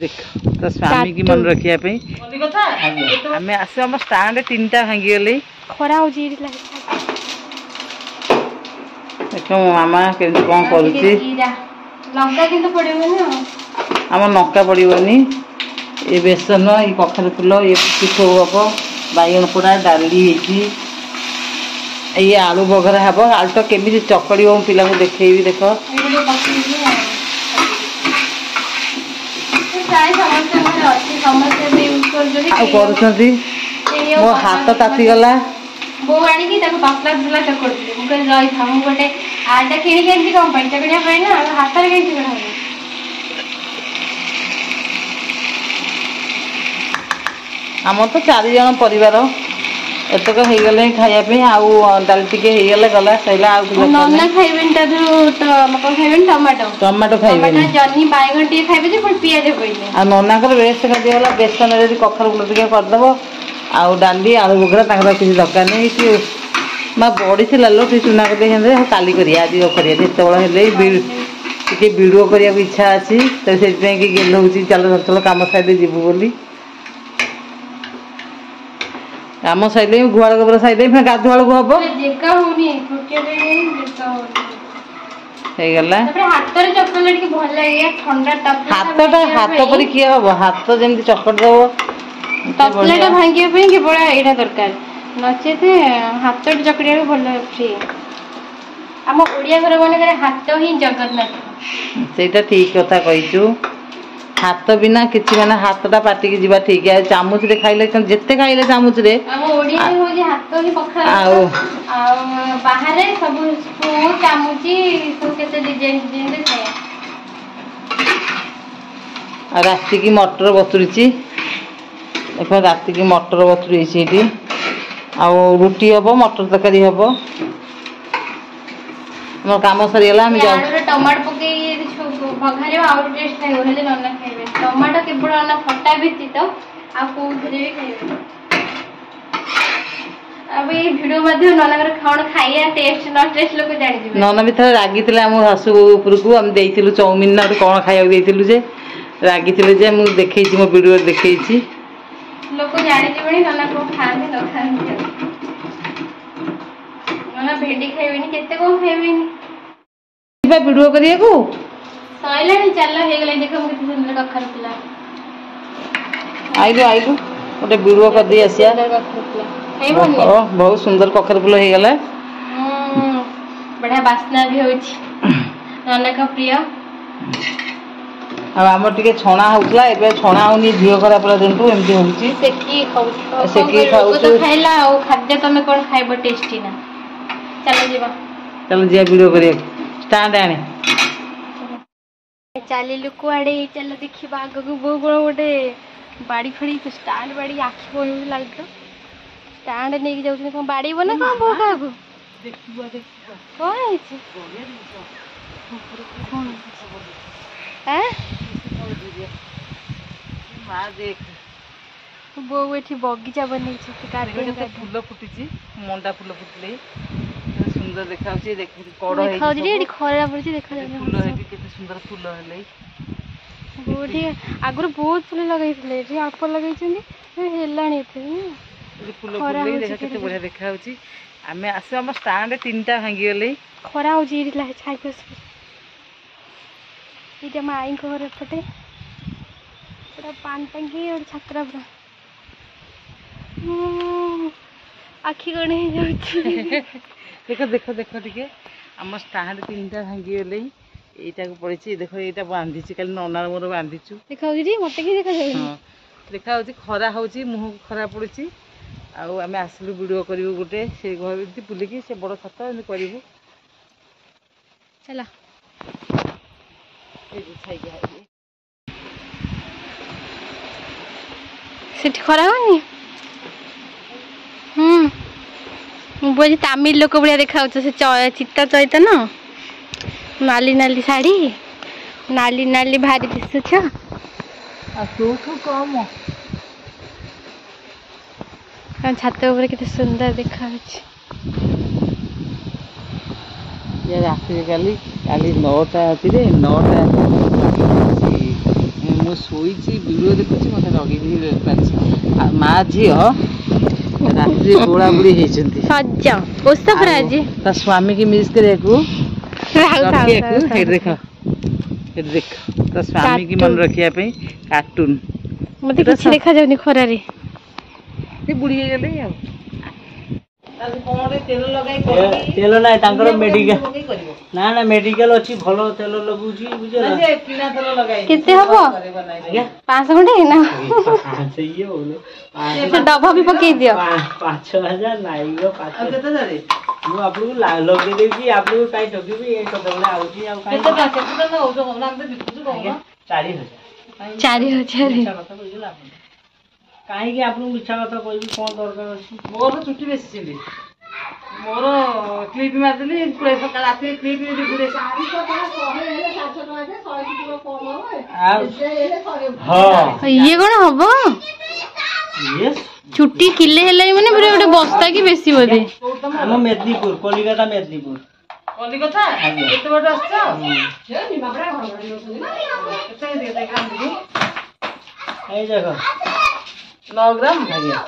देख तो स्वामी की मन रखिया आम आस आम स्टाण्ड 3टा भांगी गले खरा हो देख मो मामा केमती कौन करुच्ची आम लंका पड़ोनी ये बेसन ये कखारू फुल ये पिठो हम बैगन पोड़ा डाली ये आलू बघरा हम आलू तो केमी चकड़ी पिला देखी देख मो हाथ तातीगला बो आनी पतला पतला चकड़ी मुझे रही था मुझे गोटे आटा किणी कौन चकड़िया ना हाथ में कहीं आम तो 4 जन परिवार एतक हो गले खायापी आउ डाल टिके गला गला सैला नन्ना खाइबेन ता तो मको खाइबेन टमाटो टमाटो खाइबेन जन्नी बाइगन टी खाइबे जे पण पियाज होइले आ नन्ना कर बेस्ट कर दियला बेसन रे कखर गुलो टिके कर दबो आउ डाली आलू बघरा ताकर किसी दरकार नहीं कि मा बड़ी थिला लो टी चुना कर दे काली करिया आज करिया जेते बळ हेले टिके वीडियो करिया इच्छा अछि त से पे कि गेल होची चलो चलो काम साइड जीवु बोली आम साइले गुआड़ गोबर साइले फिर गाधुआल को हम जेका होनी छोटे जेका होनी गला हाथ रे चॉकलेट की भल लागे ठंडा टप हाथ पर किए हम हाथ जेमती चकट दब चॉकलेट भांगिया पे के बड़ा एटा दरकार नचे थे हाथ रे चकड़िया भल फ्री हम ओडिया घर बने करे हाथ ही जगन्नाथ सेटा ठीक कथा कहिचु हाथ बिना किसी मैंने हाथटा पाटी की जीवा ठीक है चामच रे खाइले जेते खाइले चामच रे हम ओडिया हो जे हाथ ही पखा आ बाहर सब स्पून चामची सब केते डिजाइन डिजाइन रे खाया राती की मटर बतुरीची देखो राती की मटर बतुरी छीटी आ रुटी हबो मटर तरकारी हबो हम काम सरी गला हम जाऊ टमाटर पके भगाले आउट टेस्ट खाइबो हेले नन्ना खाइबे टमाटर केवल ना फटा बेची तो आ को धरे भी खाइबे अब ये वीडियो मध्ये नन्ना कर खाण खाइया टेस्ट न टेस्ट लोग जानि दिबे नन्ना भी थरे रागितिले हम हसु ऊपर को हम देइतिलु चाउमीन ना कोन खाइया देइतिलु जे रागितिले जे मु देखैछि मो वीडियो देखैछि लोग जानि दिबेनी नन्ना को खाने न खाने नन्ना भेंडी खाइबेनी केते को खाइबेनी बा वीडियो करिया को सैलानी चल हे गले देखो हम कितने सुंदर कखर फुला आइलु गोटे वीडियो कर दी आसिया बहुत सुंदर कखर फुल हो गला बढ़िया बास्ना भी होछि नन्ना का प्रिय अब हमर टिके छणा होतला एबे छणा होनी धियो खरा पर जंतु एमती होछि सेकी खाउ तो खाइला ओ खाद्य तमे कोन खाइबो टेस्टी ना चलो जिया वीडियो करिया स्टैंड आने चलिलु कुआड़े चल देखा आग को बो बड़ गोटे बाड़ी फड़ी स्टाण्ड बाड़ी आखि बन लगे स्टाण्ड नहीं जाऊँ कौन बाड़ी बना कौन बो क्या बो ये बगीचा बन फूल फुटी मंडा फूल फुटले सुंदर देखा कड़ खरा पड़ी देखा केते सुंदर फूल हेले गोटी आगुर बहुत फूल लगाइले अल्प लगे हेलाणी फूल फुल देखा केते बढ़िया देखा आम आस आम स्टाण्ड 3टा भांगी गले खरा हो छाई ये माई घर एपटे पूरा पान टांगी और छात्रा पूरा आखि गणे देख देख देख टिके आम स्टाण्ड 3टा भांगी गले एटा को पड़ी देख ये बांधी कल ननार मोर बांधीचु देखा मत कि देखा खरा हो मुह खरा पड़ी आम आसलु वीडियो करूँ गोटे से घर बुलिकी से बड़ छत करूँ चला सेठी खरा होनी बुझे तामिल लोक भाया देखा से चित्ता चैतन नाली नाली शाढ़ी नाली नाली भारी दिशुच कम छात ऊपर केते सुंदर देखा रात काली 9टा राति 9टा ମୁଁ ଶୋଇଛି ଭିଡ଼ିଓ ଦେଖୁଛି ମୋତେ ଲଗେଇକି ପାରିଛି। ଆଉ ମା ଝିଅ ରାତିରେ ବୋଳା ବୁଡ଼ି ହେଇଛନ୍ତି ତା ସ୍ୱାମୀକି ମିସ୍ କରିବାକୁ ରଖିବାକୁ। ସେଇଠି ଦେଖ ସେଇଠି ଦେଖ ତା ସ୍ୱାମୀକି ମନେ ରଖିବା ପାଇଁ କାର୍ଟୁନ। ମତେ କିଛି ଦେଖାଯାଉନି ଖରାରେ। ସେ ବୁଢ଼ୀ ହେଇଗଲେ ଆଉ ତେଲ ନାହିଁ ତାଙ୍କର ମେଡିକାଲ ନା ନା ମେଡିକାଲ ଅଛି ଭଲ ତେଲ ଲଗାଉଛି ବୁଝିଲ। କେତେ ହବ 500 ଖଣ୍ଡେ ନା ଡବା ବି ପକେଇ ଦିଅ। 5,000 ନାଇଁ ମୁଁ ଆପଣଙ୍କୁ ଲଗେଇଦେବି ଆପଣଙ୍କୁ କାହିଁ ଠକିବି ଏଇ ସଦାବେଳେ ଆଉଛି ଆଉ କାହିଁ 4,000 କାହିଁକି ଆପଣଙ୍କୁ ମିଛା କଥା କହିବି କଣ ଦରକାର ଅଛି। ମୋର ଚୁଟି ବେଶୀ ଥିଲି ମୋର କ୍ଲିପ୍ ମାରିଦେଲି ରାତିରେ କ୍ଲିପ୍ ଇଏ କଣ ହବ ଛୁଟି କିଲେ ହେଲାଣି ମାନେ ପୁରା ଗୋଟେ ବସ୍ତା କି ବେଶୀ ବୋଧେ। ଆମ ମେଦିନୀପୁର କଲିକତା ମେଦିନୀପୁର। କଲିକତା କେତେ ବାଟ ଆସିଛ? ଏଇ ଦେଖ 9 ଗ୍ରାମ। ଆଜ୍ଞା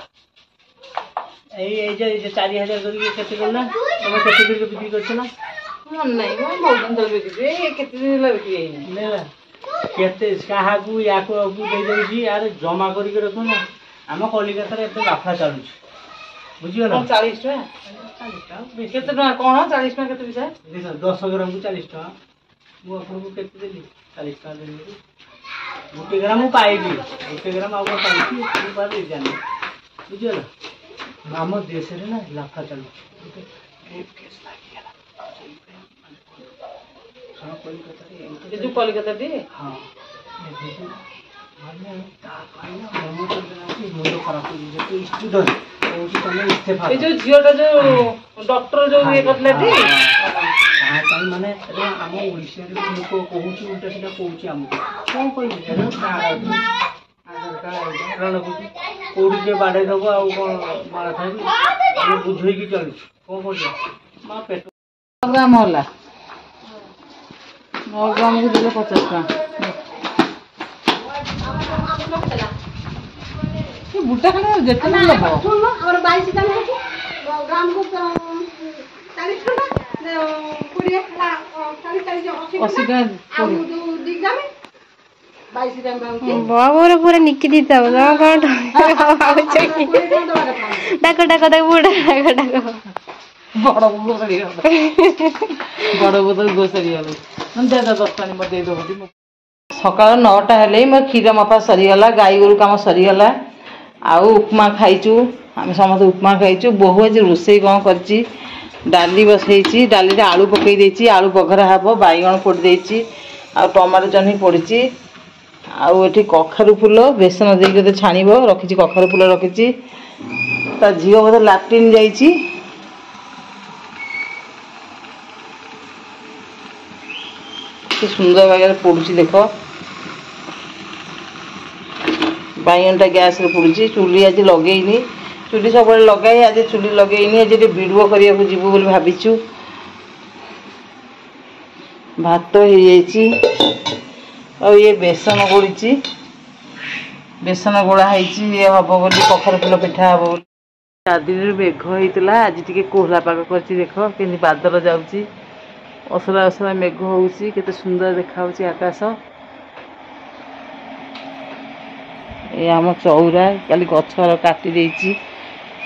ଏଇ 4,000 କରିକି କେତେ କଲା ତମେ କେତେ କରିକି ବିକ୍ରି କରୁଛ ନା? ମନେ ନାହିଁ ମୁଁ ବହୁତ ଦିନ ତଳେ ବିକିଛି କେତେ ଦିନ ହେଲା ବିକ୍ରି ହେଇନି। କେତେ କାହାକୁ ୟାକୁ ଦେଇଦେଉଛି ଆରେ ଜମା କରିକି ରଖୁ ନା। ଆମ କଲିକତାରେ ଏବେ ଲାଫା ଚାଲୁଛି ବୁଝିଗଲ। 40 ଟଙ୍କା କେତେ ଟଙ୍କା କଣ 40 ଟଙ୍କା କେତେ ପଇସା? 10 ଗ୍ରାମକୁ 40 ଟଙ୍କା। ମୁଁ ଆପଣଙ୍କୁ କେତେ ଦେଲି 40 ଟଙ୍କା ଦେଲି। 1 ଗ୍ରାମ ମୁଁ ପାଇବି 1 ଗ୍ରାମ ଆଉ ପାଇଛି ଜାଣି ବୁଝିଗଲ। ଆମ ଦେଶରେ ନା ଲାଫା ଚାଲୁଛି କଲିକତା ଟି ହଁ ମୁଣ୍ଡ ଖରାପ ଏ ଯୋଉ ଝିଅଟା ଯୋଉ ଡକ୍ଟର ଯୋଉ ଇଏ କରିଥିଲା ଟି ମାନେ ଆମ ଓଡ଼ିଶାରେ ଲୋକ କହୁଛି ଉଲ୍ଟା ସେଟା କହୁଛି ଆମକୁ କଣ କହିବି କୋଉଠି କିଏ ବାଡ଼େଇ ଦବ ଆଉ କଣ ମାରା ଖାଇବି ଆମେ ବୁଝେଇକି ଚାଲୁଛୁ କଣ କରିବା ମା ପେଟ ଗ୍ରାମ ହେଲା 9 ଗ୍ରାମକୁ ଦେଲେ 50 ଟଙ୍କା। ବୁଟା ଖାଲି ଯେତେ ଆମର 22 ଗ୍ରାମ ଅଛି ଗ୍ରାମକୁ 40 ଟଙ୍କା 20 ହେଲା 80 ଟଙ୍କା ଆଉ ଯୋଉ 2 ଗ୍ରାମ 22 ଗ୍ରାମ ହଉଛି ବାବୁର ପୁରା ନିକି ଦିତାବ ନା କଣ ଡାକ ଡାକ ତାକୁ ବୁଢା ଡାକ ବଡ଼ ବୋଉ ସରିଗଲା ବଡ଼ ବୋଉ ସରିଗଲା ଦାଦା 10 ପାଣି ମତେ ଦେଇଦେବ। ସକାଳ 9ଟା ହେଲେ ମୋ କ୍ଷୀର ମପା ସରିଗଲା ଗାଈ ଗୋରୁ କାମ ସରିଗଲା ଆଉ ଉପମା ଖାଇଛୁ ଆମେ ସମସ୍ତେ ଉପମା ଖାଇଛୁ। ବୋହୂ ଆଜି ରୋଷେଇ କ'ଣ କରିଛି ଡାଲି ବସେଇଛି ଡାଲିରେ ଆଳୁ ପକେଇ ଦେଇଛି ଆଳୁ ବଘରା ହେବ ବାଇଗଣ ପୋଡ଼ି ଦେଇଛି ଆଉ ଟମାଟୋ ଜହ୍ନି ପଡ଼ିଛି ଆଉ ଏଠି କଖାରୁ ଫୁଲ ବେସନ ଦେଇକି ବୋଧେ ଛାଣିବ ରଖିଛି କଖାରୁ ଫୁଲ ରଖିଛି। ତା ଝିଅ ବୋଧେ ଲାଟ୍ରିନ୍ ଯାଇଛି କି ସୁନ୍ଦର ଭାବରେ ପୋଡ଼ୁଛି ଦେଖ ବାଇଗଣଟା ଗ୍ୟାସରେ ପୋଡ଼ୁଛି। ଚୁଲି ଆଜି ଲଗେଇନି ଚୁଲି ସବୁବେଳେ ଲଗାଏ ଆଜି ଚୁଲି ଲଗେଇନି ଆଜି ଟିକେ ଭିଡ଼ିଓ କରିବାକୁ ଯିବୁ ବୋଲି ଭାବିଛୁ। ଭାତ ହେଇଯାଇଛି ଆଉ ଇଏ ବେସନ ଗୋଳିଛି ବେସନ ଗୋଳା ହେଇଛି ଇଏ ହେବ ବୋଲି କଖାରୁ ଫୁଲ ପିଠା ହେବ ବୋଲି। 4 ଦିନରୁ ମେଘ ହେଇଥିଲା ଆଜି ଟିକେ କୋହଲା ପାଗ କରିଛି ଦେଖ କେମିତି ବାଦଲ ଯାଉଛି ଅସରା ଅସରା ମେଘ ହେଉଛି କେତେ ସୁନ୍ଦର ଦେଖାହେଉଛି ଆକାଶ। ଏ ଆମ ଚଉରା କାଲି ଗଛ କାଟି ଦେଇଛି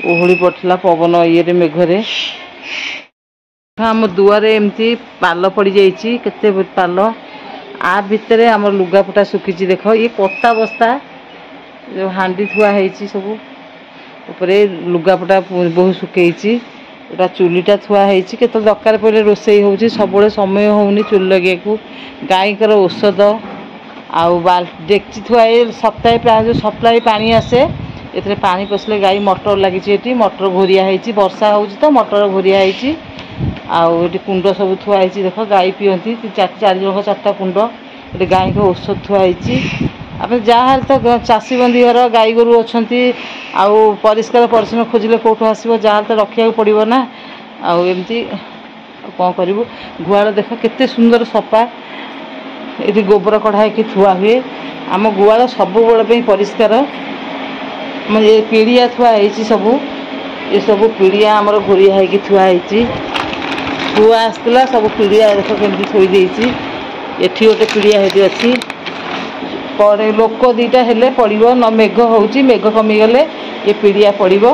ଓହଳି ପଡ଼ିଥିଲା ପବନ ଇଏରେ ମେଘରେ। ଆମ ଦୁଆରେ ଏମିତି ପାଲ ପଡ଼ିଯାଇଛି କେତେ ପାଲ ଆ ଭିତରେ ଆମର ଲୁଗାପଟା ଶୁଖିଛି ଦେଖ ଇଏ କତା ବସ୍ତା ଯେଉଁ ହାଣ୍ଡି ଥୁଆ ହେଇଛି ସବୁ ଉପରେ ଲୁଗାପଟା ବହୁ ଶୁଖେଇଛି। ଏଟା ଚୁଲିଟା ଥୁଆ ହେଇଛି କେତେବେଳେ ଦରକାର ପଡ଼ିଲେ ରୋଷେଇ ହେଉଛି ସବୁବେଳେ ସମୟ ହେଉନି ଚୁଲି ଲଗେଇବାକୁ। ଗାଈଙ୍କର ଔଷଧ ଆଉ ଡେକ୍ଚି ଥୁଆ ହେଇ ସପ୍ତାହେ ପ୍ରାୟ ଯେଉଁ ସପ୍ଲାଏ ପାଣି ଆସେ ଏଥିରେ ପାଣି ପଶିଲେ ଗାଈ ମଟର ଲାଗିଛି ଏଠି ମଟର ଘୋରିଆ ହେଇଛି ବର୍ଷା ହେଉଛି ତ ମଟର ଘୋରିଆ ହେଇଛି ଆଉ ଏଠି କୁଣ୍ଡ ସବୁ ଥୁଆ ହେଇଛି ଦେଖ ଗାଈ ପିଅନ୍ତି 4 ଜଣଙ୍କ 4ଟା କୁଣ୍ଡ ଏଠି ଗାଈଙ୍କ ଔଷଧ ଥୁଆ ହେଇଛି। ଆମେ ଯାହାହେଲେ ତ ଚାଷୀ ବନ୍ଦୀ ଘର ଗାଈ ଗୋରୁ ଅଛନ୍ତି ଆଉ ପରିଷ୍କାର ପରିଚ୍ଛନ୍ନ ଖୋଜିଲେ କେଉଁଠୁ ଆସିବ ଯାହାହେଲେ ତ ରଖିବାକୁ ପଡ଼ିବ ନା ଆଉ ଏମିତି କ'ଣ କରିବୁ। ଗୁହାଳ ଦେଖ କେତେ ସୁନ୍ଦର ସଫା ଏଠି ଗୋବର କଢ଼ା ହେଇକି ଥୁଆ ହୁଏ आम गुआल सबुबले परिष्कार ये पीड़िया थुआई सब ये सब पीड़िया आमर घोरिया होगी थुआई छुआ आसला सब पीड़िया देख केमती थोड़ी एठी गोटे पीड़िया हेटी अच्छी पड़े लोक दीटा हेले पड़ो न मेघ होउची मेघ कमीगले ये पीड़िया पड़ो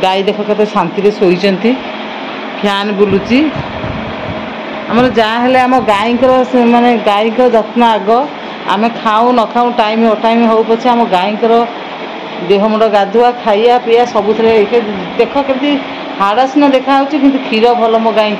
गाई देख के शांति शोचती फैन बुलूची आमर जहाँ हेले आम गाई माने गाई जत्न आग आम खाऊ न खाऊ टाइम अटाइम हो पछे आम गाई देह मुंड गाधुआ खाइया पीया सबुथ देख केमती हाड़ा सीना देखा कि क्षीर भल मो गाई